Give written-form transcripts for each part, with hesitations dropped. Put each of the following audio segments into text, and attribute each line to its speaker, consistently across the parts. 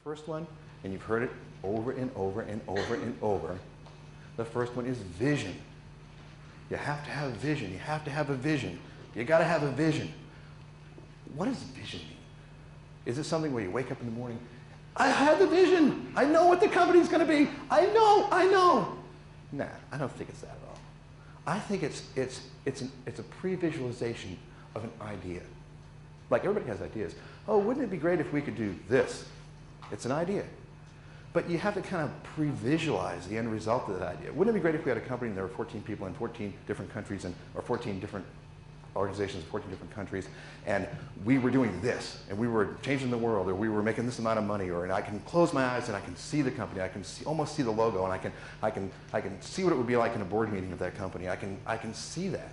Speaker 1: First one, and you've heard it over and over and over and over, the first one is vision. You have to have vision. You have to have a vision. You got to have a vision. What does vision mean? Is it something where you wake up in the morning, I have the vision. I know what the company's going to be. I know. Nah, I don't think it's that at all. I think it's a pre-visualization of an idea. Like everybody has ideas. Oh, wouldn't it be great if we could do this? It's an idea. But you have to kind of pre-visualize the end result of that idea. Wouldn't it be great if we had a company and there were 14 people in 14 different countries, or 14 different organizations in 14 different countries, and we were doing this, and we were changing the world, or we were making this amount of money, and I can close my eyes and I can see the company, I can almost see the logo, and I can see what it would be like in a board meeting of that company. I can see that.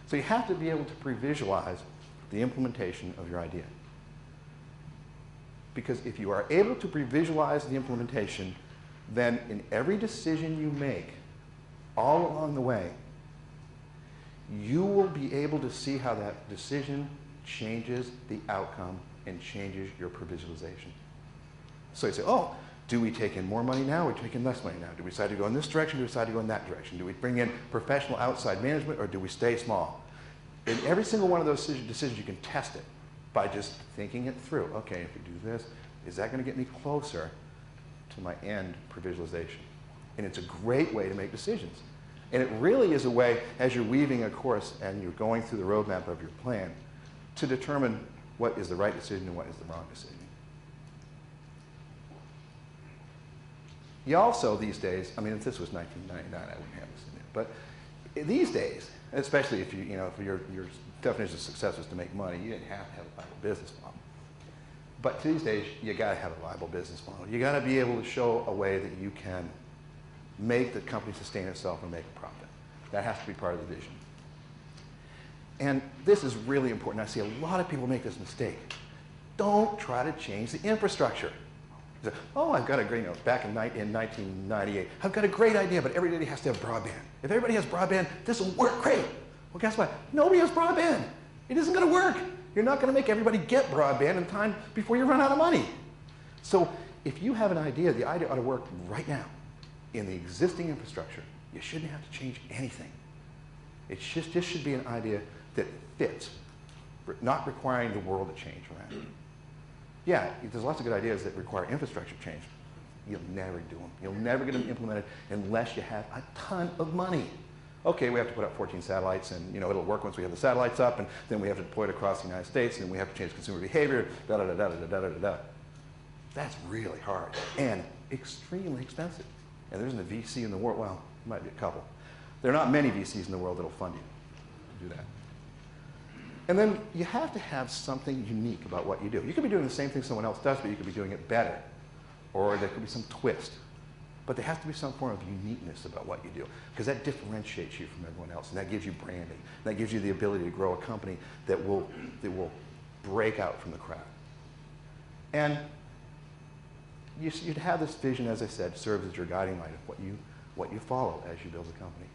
Speaker 1: So you have to be able to pre-visualize the implementation of your idea. Because if you are able to pre-visualize the implementation, then in every decision you make, all along the way, you will be able to see how that decision changes the outcome and changes your pre-visualization. So you say, oh, do we take in more money now or do we take in less money now? Do we decide to go in this direction or do we decide to go in that direction? Do we bring in professional outside management or do we stay small? In every single one of those decisions, you can test it by just thinking it through. Okay, if we do this, is that going to get me closer to my end pre-visualization? And it's a great way to make decisions. And it really is a way, as you're weaving a course and you're going through the roadmap of your plan, to determine what is the right decision and what is the wrong decision. You also, these days, I mean, if this was 1999, I wouldn't have this in it, but these days, especially if if your definition of success was to make money, you didn't have to have a viable business model. But these days, you got to have a viable business model. You got to be able to show a way that you can make the company sustain itself and make a profit. That has to be part of the vision. And this is really important. I see a lot of people make this mistake. Don't try to change the infrastructure. You say, oh, I've got a great, back in 1998, I've got a great idea, but everybody has to have broadband. If everybody has broadband, this will work great. Well, guess what? Nobody has broadband. It isn't going to work. You're not going to make everybody get broadband in time before you run out of money. So if you have an idea, the idea ought to work right now in the existing infrastructure. You shouldn't have to change anything. It just should be an idea that fits, not requiring the world to change around it. Yeah, there's lots of good ideas that require infrastructure change. You'll never do them. You'll never get them implemented unless you have a ton of money. Okay, we have to put up 14 satellites, and it'll work once we have the satellites up, and then we have to deploy it across the United States, and we have to change consumer behavior, da-da-da-da-da-da-da-da. That's really hard and extremely expensive. And there isn't a VC in the world, well, there might be a couple. There are not many VCs in the world that will fund you to do that. And then you have to have something unique about what you do. You could be doing the same thing someone else does, but you could be doing it better. Or there could be some twist. But there has to be some form of uniqueness about what you do, because that differentiates you from everyone else, and that gives you branding. That gives you the ability to grow a company that will break out from the crowd. And you'd have this vision, as I said, serves as your guiding light of what you follow as you build a company.